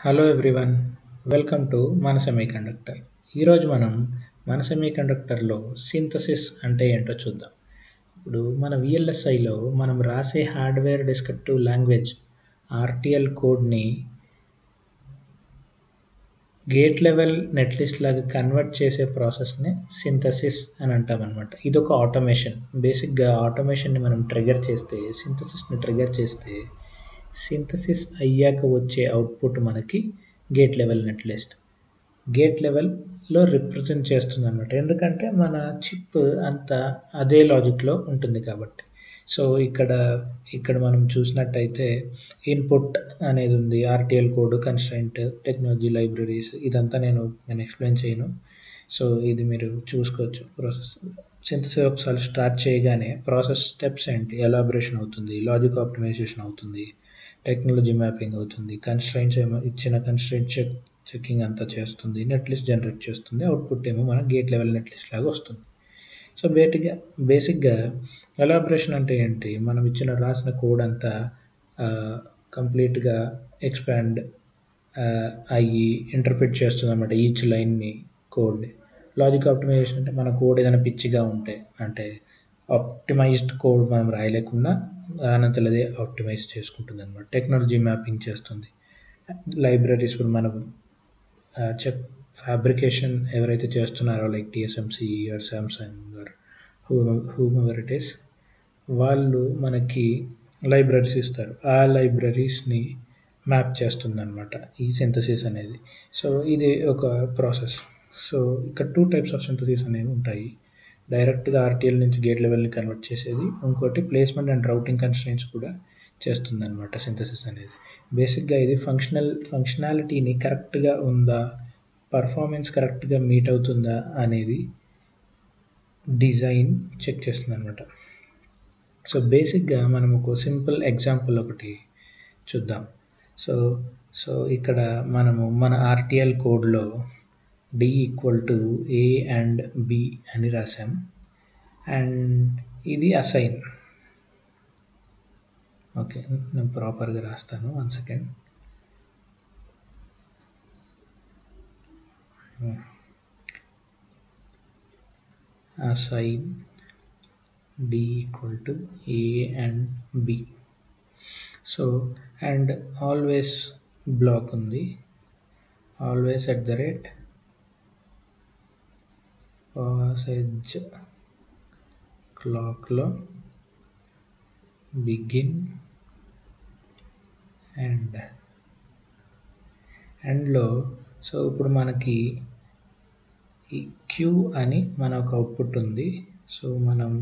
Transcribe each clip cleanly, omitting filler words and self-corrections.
Hello everyone, welcome to మన semiconductor. ఈరోజు మనం మన సెమీకండక్టర్లో సింథసిస్ అంటే ఏంటో చూద్దాం. ఇప్పుడు మన విఎల్ఎస్ఐలో మనం రాసే హార్డ్వేర్ డిస్క్రిప్టివ్ లాంగ్వేజ్ ఆర్టిఎల్ కోడ్ని గేట్ లెవెల్ నెట్లిస్ట్ లాగా కన్వర్ట్ చేసే ప్రాసెస్ని సింథసిస్ అని అంటాం అనమాట. ఇదొక ఆటోమేషన్. బేసిక్గా ఆటోమేషన్ని మనం ట్రిగర్ చేస్తే, సింథసిస్ని ట్రిగర్ చేస్తే సింథసిస్ అయ్యాక వచ్చే అవుట్పుట్ మనకి గేట్ లెవెల్ నెట్లిస్ట్ గేట్ లెవెల్లో రిప్రజెంట్ చేస్తుంది అనమాట. ఎందుకంటే మన చిప్ అంతా అదే లాజిక్లో ఉంటుంది కాబట్టి. సో ఇక్కడ మనం చూసినట్టయితే ఇన్పుట్ అనేది ఉంది, ఆర్టిఎల్ కోడ్, కన్స్ట్రైంట్, టెక్నాలజీ లైబ్రరీస్, ఇదంతా నేను ఎక్స్ప్లెయిన్ చేయను. సో ఇది మీరు చూసుకోవచ్చు. ప్రాసెస్ సింథసిస్ ఒకసారి స్టార్ట్ చేయగానే ప్రాసెస్ స్టెప్స్ ఏంటి, ఎలాబరేషన్ అవుతుంది, లాజిక్ ఆప్టిమైజేషన్ అవుతుంది, టెక్నాలజీ మ్యాపింగ్ అవుతుంది, కన్స్ట్రైంట్స్ ఏమో ఇచ్చిన కన్స్ట్రైంట్ చెక్కింగ్ అంతా చేస్తుంది, నెట్లిస్ట్ జనరేట్ చేస్తుంది, అవుట్పుట్ ఏమో మన గేట్ లెవెల్ నెట్లిస్ట్ లాగా వస్తుంది. సో బేసిక్గా ఎలాబరేషన్ అంటే ఏంటి, మనం రాసిన కోడ్ అంతా కంప్లీట్గా ఎక్స్పాండ్ అయ్యి ఇంటర్ప్రిట్ చేస్తుంది అనమాట ఈచ్ లైన్ని కోడ్. లాజిక్ ఆప్టిమైజేషన్ అంటే మన కోడ్ ఏదైనా పిచ్చిగా ఉంటే, అంటే ఆప్టిమైజ్డ్ కోడ్ మనం రాయలేకున్నా దానంతలదే ఆప్టిమైజ్ చేసుకుంటుంది అనమాట. టెక్నాలజీ మ్యాపింగ్ చేస్తుంది. లైబ్రరీస్ కూడా మనం చెప్ ఫ్యాబ్రికేషన్ ఎవరైతే చేస్తున్నారో, like TSMC or Samsung or whomever it is, వాళ్ళు మనకి లైబ్రరీస్ ఇస్తారు. ఆ లైబ్రరీస్ని మ్యాప్ చేస్తుందన్నమాట ఈ సింథసిస్ అనేది. సో ఇది ఒక ప్రాసెస్. సో ఇక్కడ 2 టైప్స్ ఆఫ్ సింథసిస్ అనేవి ఉంటాయి. డైరెక్ట్గా ఆర్టిఎల్ నుంచి గేట్ లెవెల్ని కన్వర్ట్ చేసేది, ఇంకోటి ప్లేస్మెంట్ అండ్ రౌటింగ్ కన్స్ట్రెయింట్స్ కూడా చేస్తుందన్నమాట సింథసిస్ అనేది. బేసిక్గా ఇది ఫంక్షనాలిటీని కరెక్ట్గా ఉందా, పర్ఫార్మెన్స్ కరెక్ట్గా మీట్ అవుతుందా అనేది డిజైన్ చెక్ చేస్తుంది అనమాట. సో బేసిక్గా మనం ఒక సింపుల్ ఎగ్జాంపుల్ ఒకటి చూద్దాం. సో ఇక్కడ మనము మన ఆర్టిఎల్ కోడ్లో D = A and B అని రాసాం. అండ్ ఇది అసైన్. ఓకే, నేను ప్రాపర్గా రాస్తాను. 1 second. Assign D = A and B. So and always block ఉంది, ఆల్వేస్ @ పాసేజ్ క్లాక్లో బిగిన్ ఎండ్లో. సో ఇప్పుడు మనకి ఈ క్యూ అని మన ఒక అవుట్పుట్ ఉంది. సో మనం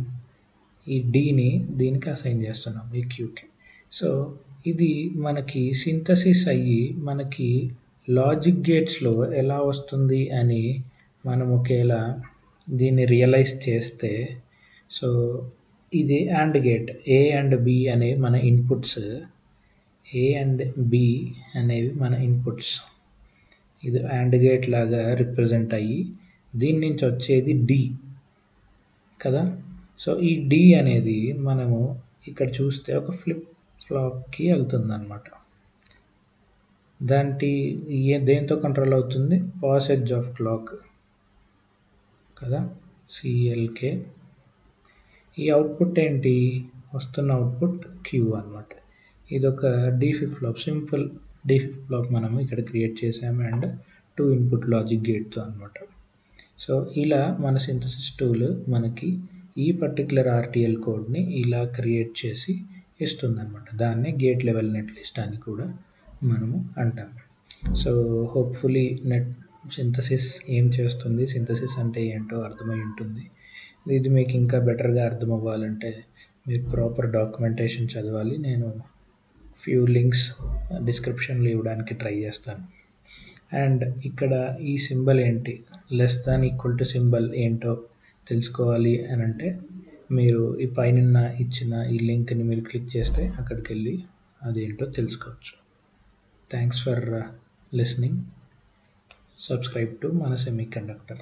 ఈ దీనికి అసైన్ చేస్తున్నాం, ఈ క్యూకి. సో ఇది మనకి సింథసిస్ అయ్యి మనకి లాజిక్ గేట్స్లో ఎలా వస్తుంది అని మనం ఒకేలా దీన్ని రియలైజ్ చేస్తే, సో ఇది AND gate, A and B అనేవి మన ఇన్పుట్స్, A and B అనేవి మన ఇన్పుట్స్. ఇది AND గేట్ లాగా రిప్రజెంట్ అయ్యి దీని నుంచి వచ్చేది D కదా. సో ఈ D అనేది మనము ఇక్కడ చూస్తే ఒక ఫ్లిప్ ఫ్లాప్కి వెళ్తుంది అనమాట. దేంతో కంట్రోల్ అవుతుంది, పాసేజ్ ఆఫ్ క్లాక్ కదా, CLK. ఈ అవుట్పుట్ ఏంటి, వస్తున్న అవుట్పుట్ Q అనమాట. ఇదొక D flip flop, simple D flip flop మనము ఇక్కడ క్రియేట్ చేసాము అండ్ 2 ఇన్పుట్ లాజిక్ గేట్తో అనమాట. సో ఇలా మన సింథసిస్ టూల్ మనకి ఈ పర్టికులర్ ఆర్టిఎల్ కోడ్ని ఇలా క్రియేట్ చేసి ఇస్తుందన్నమాట. దాన్నే గేట్ లెవెల్ నెట్లిస్ట్ అని కూడా మనము అంటాం. సో హోప్ఫుల్లీ సింథసిస్ ఏం చేస్తుంది, సింథసిస్ అంటే ఏంటో అర్థమై ఉంటుంది. ఇది మీకు ఇంకా బెటర్గా అర్థం అవ్వాలంటే మీరు ప్రాపర్ డాక్యుమెంటేషన్ చదవాలి. నేను ఫ్యూ లింక్స్ డిస్క్రిప్షన్లో ఇవ్వడానికి ట్రై చేస్తాను. అండ్ ఇక్కడ ఈ సింబల్ ఏంటి, <= సింబల్ ఏంటో తెలుసుకోవాలి అని అంటే మీరు ఈ పైన ఇచ్చిన ఈ లింక్ని మీరు క్లిక్ చేస్తే అక్కడికి వెళ్ళి అదేంటో తెలుసుకోవచ్చు. Thanks for listening. Subscribe to మన సెమీకండక్టర్.